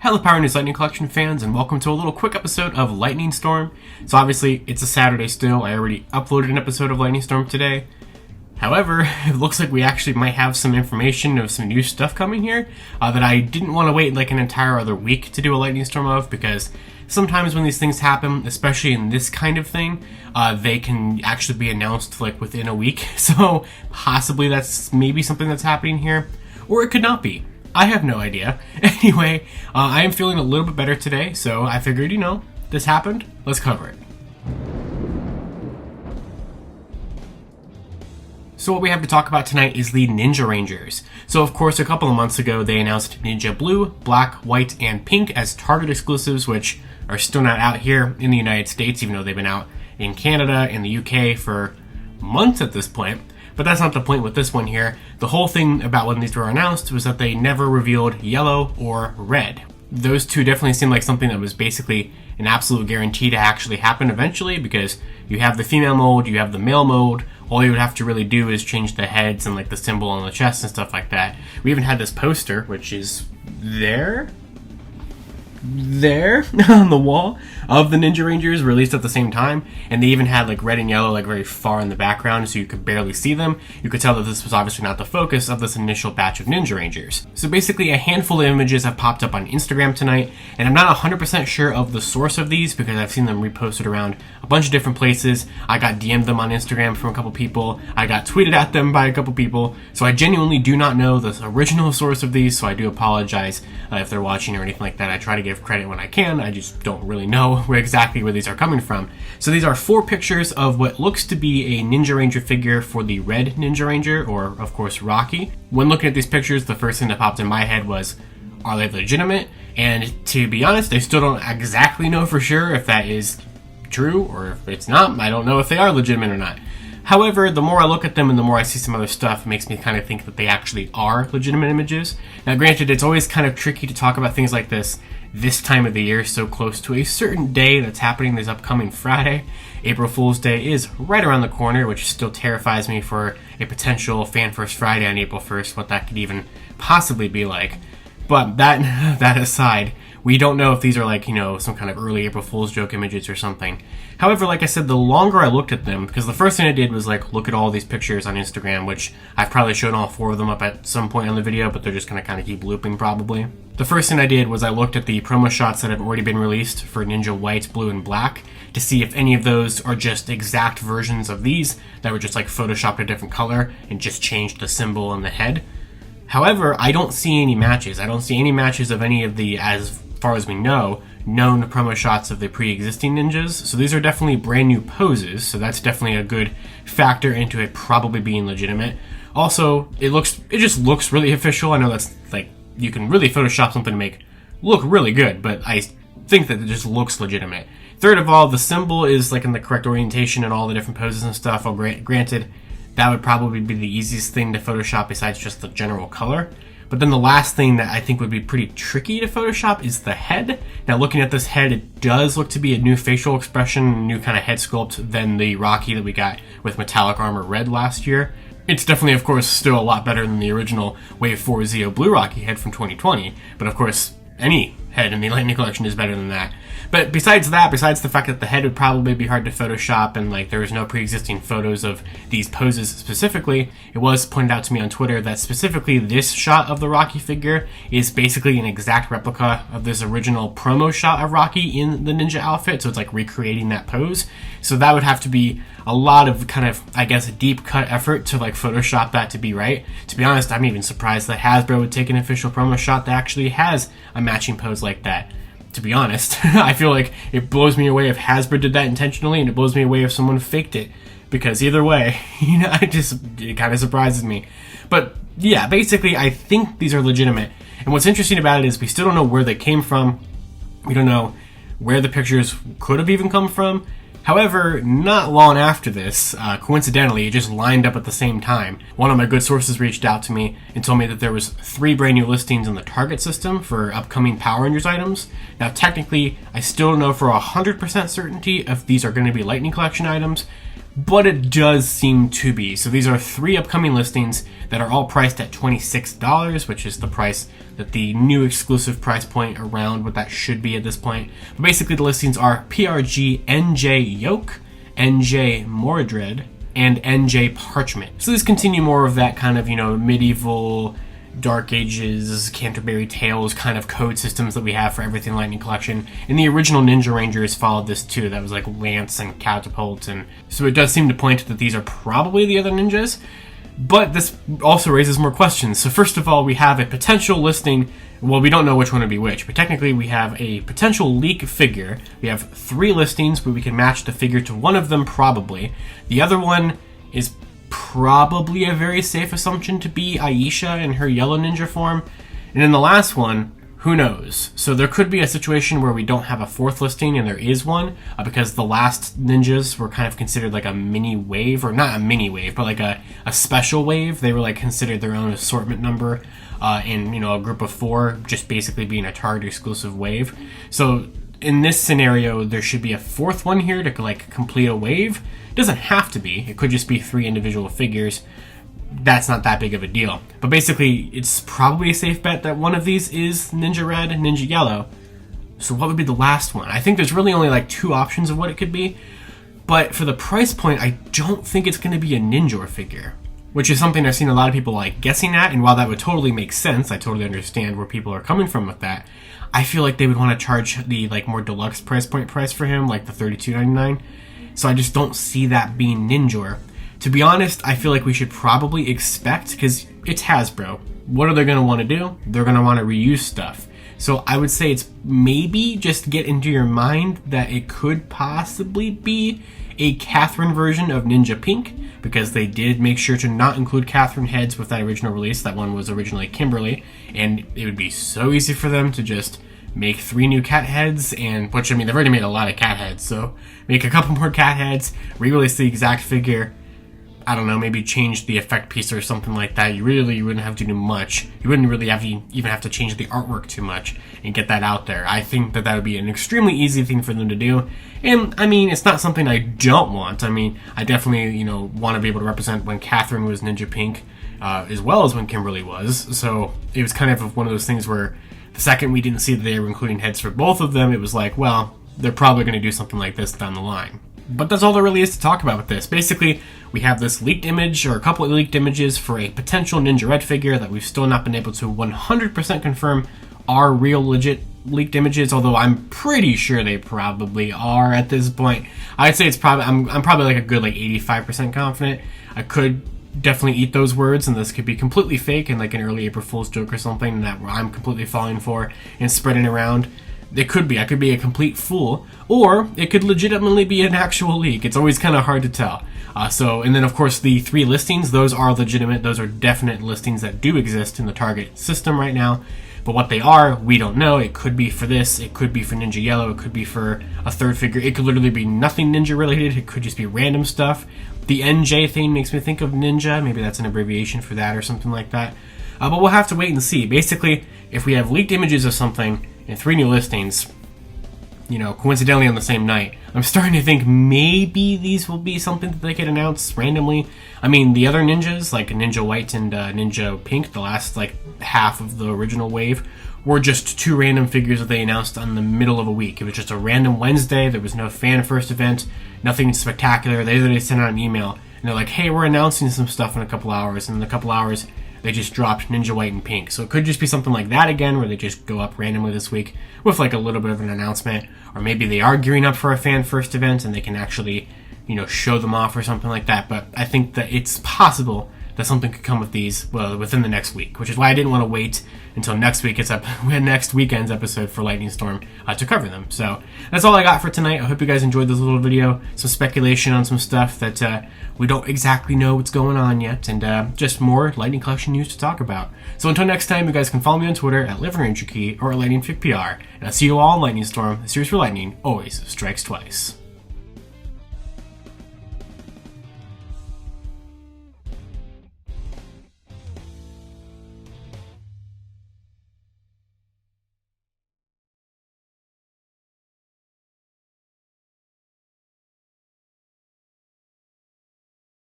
Hello Power News Lightning Collection fans, and welcome to a little quick episode of Lightning Storm. So obviously, it's a Saturday still. I already uploaded an episode of Lightning Storm today. However, it looks like we actually might have some information of some new stuff coming here that I didn't want to wait like an entire other week to do a Lightning Storm of, because sometimes when these things happen, especially in this kind of thing, they can actually be announced like within a week. So possibly that's maybe something that's happening here, or it could not be. I have no idea. Anyway, I am feeling a little bit better today, so I figured, this happened, let's cover it. So what we have to talk about tonight is the Ninja Rangers. So of course, a couple of months ago, they announced Ninja Blue, Black, White, and Pink as Target exclusives, which are still not out here in the United States, even though they've been out in Canada and the UK for months at this point. But that's not the point with this one here. The whole thing about when these were announced was that they never revealed yellow or red. Those two definitely seemed like something that was basically an absolute guarantee to actually happen eventually, because you have the female mode, you have the male mode. All you would have to really do is change the heads and like the symbol on the chest and stuff like that. We even had this poster, which is there on the wall, of the Ninja Rangers released at the same time, and they even had like red and yellow like very far in the background, so you could barely see them. You could tell that this was obviously not the focus of this initial batch of Ninja Rangers. So basically a handful of images have popped up on Instagram tonight, and I'm not 100% sure of the source of these because I've seen them reposted around a bunch of different places. I got DM'd them on Instagram from a couple people, I got tweeted at them by a couple people, so I genuinely do not know the original source of these, so I do apologize if they're watching or anything like that. I try to give credit when I can, I just don't really know exactly where these are coming from. So these are 4 pictures of what looks to be a Ninja Ranger figure for the red Ninja Ranger, or of course Rocky. When looking at these pictures, the first thing that popped in my head was, are they legitimate? And to be honest, I still don't exactly know for sure if that is true or if it's not. I don't know if they are legitimate or not. However, the more I look at them and the more I see some other stuff, it makes me kind of think that they actually are legitimate images. Now granted, it's always kind of tricky to talk about things like this time of the year, so close to a certain day that's happening this upcoming Friday. April Fool's Day is right around the corner, which still terrifies me for a potential Fan First Friday on April 1st, what that could even possibly be like. But that aside, we don't know if these are like, some kind of early April Fool's joke images or something. However, like I said, the longer I looked at them, because the first thing I did was like look at all these pictures on Instagram, which I've probably shown all 4 of them up at some point on the video, but they're just going to kind of keep looping probably. The first thing I did was I looked at the promo shots that have already been released for Ninja White, Blue, and Black to see if any of those are just exact versions of these that were just like photoshopped a different color and just changed the symbol on the head. However, I don't see any matches. I don't see any matches of any of the, as far as we know, known promo shots of the pre-existing ninjas. So these are definitely brand new poses, so that's definitely a good factor into it probably being legitimate. Also, it just looks really official. I know that's like, you can really Photoshop something to make look really good, but I think that it just looks legitimate. Third of all, the symbol is like in the correct orientation and all the different poses and stuff. Granted, that would probably be the easiest thing to Photoshop besides just the general color. But then the last thing that I think would be pretty tricky to Photoshop is the head. Now looking at this head, it does look to be a new facial expression, new kind of head sculpt than the Rocky that we got with metallic armor red last year. It's definitely, of course, still a lot better than the original Wave 4 Zeo Blue Rocky head from 2020. But of course, any head in the Lightning Collection is better than that. But besides the fact that the head would probably be hard to Photoshop and like there was no pre-existing photos of these poses specifically, it was pointed out to me on Twitter that specifically this shot of the Rocky figure is basically an exact replica of this original promo shot of Rocky in the ninja outfit, so it's like recreating that pose. So that would have to be a lot of kind of, I guess, a deep cut effort to like Photoshop that to be right. To be honest, I'm even surprised that Hasbro would take an official promo shot that actually has a matching pose like that. To be honest, I feel like it blows me away if Hasbro did that intentionally, and it blows me away if someone faked it. Because either way, it kind of surprises me. But yeah, basically, I think these are legitimate. And what's interesting about it is we still don't know where they came from. We don't know where the pictures could have even come from. However, not long after this, coincidentally, it just lined up at the same time. One of my good sources reached out to me and told me that there was 3 brand new listings in the Target system for upcoming Power Rangers items. Now, technically, I still don't know for 100% certainty if these are going to be Lightning Collection items, but it does seem to be. So these are 3 upcoming listings that are all priced at $26, which is the price that the new exclusive price point around what that should be at this point. But basically the listings are PRG NJ Yoke, NJ Mordred, and NJ Parchment. So these continue more of that kind of, medieval Dark Ages, Canterbury Tales kind of code systems that we have for Everything Lightning Collection. And the original Ninja Rangers followed this too. That was like Lance and Catapult. And so it does seem to point that these are probably the other ninjas. But this also raises more questions. So first of all, we have a potential listing. Well, we don't know which one would be which, but technically we have a potential leak figure. We have 3 listings where we can match the figure to one of them probably. The other one is probably a very safe assumption to be Aisha in her yellow ninja form. And in the last one, who knows? So there could be a situation where we don't have a 4th listing and there is one, because the last ninjas were kind of considered like a mini wave, or not a mini wave, but like a special wave. They were like considered their own assortment number in a group of 4, just basically being a Target exclusive wave. So in this scenario, there should be a 4th one here to like complete a wave. It doesn't have to be. It could just be 3 individual figures. That's not that big of a deal. But basically, it's probably a safe bet that one of these is Ninja Red and Ninja Yellow. So what would be the last one? I think there's really only like 2 options of what it could be. But for the price point, I don't think it's going to be a Ninja figure, which is something I've seen a lot of people like guessing at. And while that would totally make sense, I totally understand where people are coming from with that. I feel like they would want to charge the like more deluxe price for him, like the $32.99. So I just don't see that being Ninja. To be honest, I feel like we should probably expect, because it's Hasbro, what are they going to want to do? They're going to want to reuse stuff. So I would say it's maybe just get into your mind that it could possibly be a Catherine version of Ninja Pink, because they did make sure to not include Catherine heads with that original release. That one was originally Kimberly, and it would be so easy for them to just make 3 new cat heads, and which, I mean, they've already made a lot of cat heads, so make a couple more cat heads, re-release the exact figure. I don't know, maybe change the effect piece or something like that. You wouldn't have to do much. You wouldn't really even have to change the artwork too much and get that out there. I think that would be an extremely easy thing for them to do. And, I mean, it's not something I don't want. I mean, I definitely, want to be able to represent when Catherine was Ninja Pink, as well as when Kimberly was. So it was kind of one of those things where the second we didn't see that they were including heads for both of them, it was like, well, they're probably going to do something like this down the line. But that's all there really is to talk about with this. Basically, we have this leaked image, or a couple of leaked images, for a potential Ninja Red figure that we've still not been able to 100% confirm are real, legit leaked images, although I'm pretty sure they probably are at this point. I'd say it's probably, I'm probably like a good 85% confident. I could definitely eat those words, and this could be completely fake and like an early April Fool's joke or something that I'm completely falling for and spreading around. It could be. I could be a complete fool, or it could legitimately be an actual leak. It's always kind of hard to tell. And then of course the 3 listings, those are legitimate. Those are definite listings that do exist in the Target system right now. But what they are, we don't know. It could be for this. It could be for Ninja Yellow. It could be for a 3rd figure. It could literally be nothing Ninja related. It could just be random stuff. The NJ thing makes me think of Ninja. Maybe that's an abbreviation for that or something like that. But we'll have to wait and see. Basically, if we have leaked images of something and 3 new listings, coincidentally on the same night, I'm starting to think maybe these will be something that they could announce randomly. I mean, the other ninjas, like Ninja White and Ninja Pink, the last half of the original wave, were just 2 random figures that they announced on the middle of a week. It was just a random Wednesday. There was no fan first event, nothing spectacular. They literally sent out an email and they're like, hey, we're announcing some stuff in a couple hours. And in a couple hours, they just dropped Ninja White and Pink. So it could just be something like that again, where they just go up randomly this week with a little bit of an announcement. Or maybe they are gearing up for a fan first event and they can actually, show them off or something like that. But I think that it's possible that something could come with these within the next week, which is why I didn't want to wait until next week. Next weekend's episode for Lightning Storm to cover them. So that's all I got for tonight. I hope you guys enjoyed this little video. Some speculation on some stuff that we don't exactly know what's going on yet, and just more Lightning Collection news to talk about. So until next time, you guys can follow me on Twitter at LivingRangerKey or at LightningFigPR, and I'll see you all in Lightning Storm. The series for Lightning always strikes twice.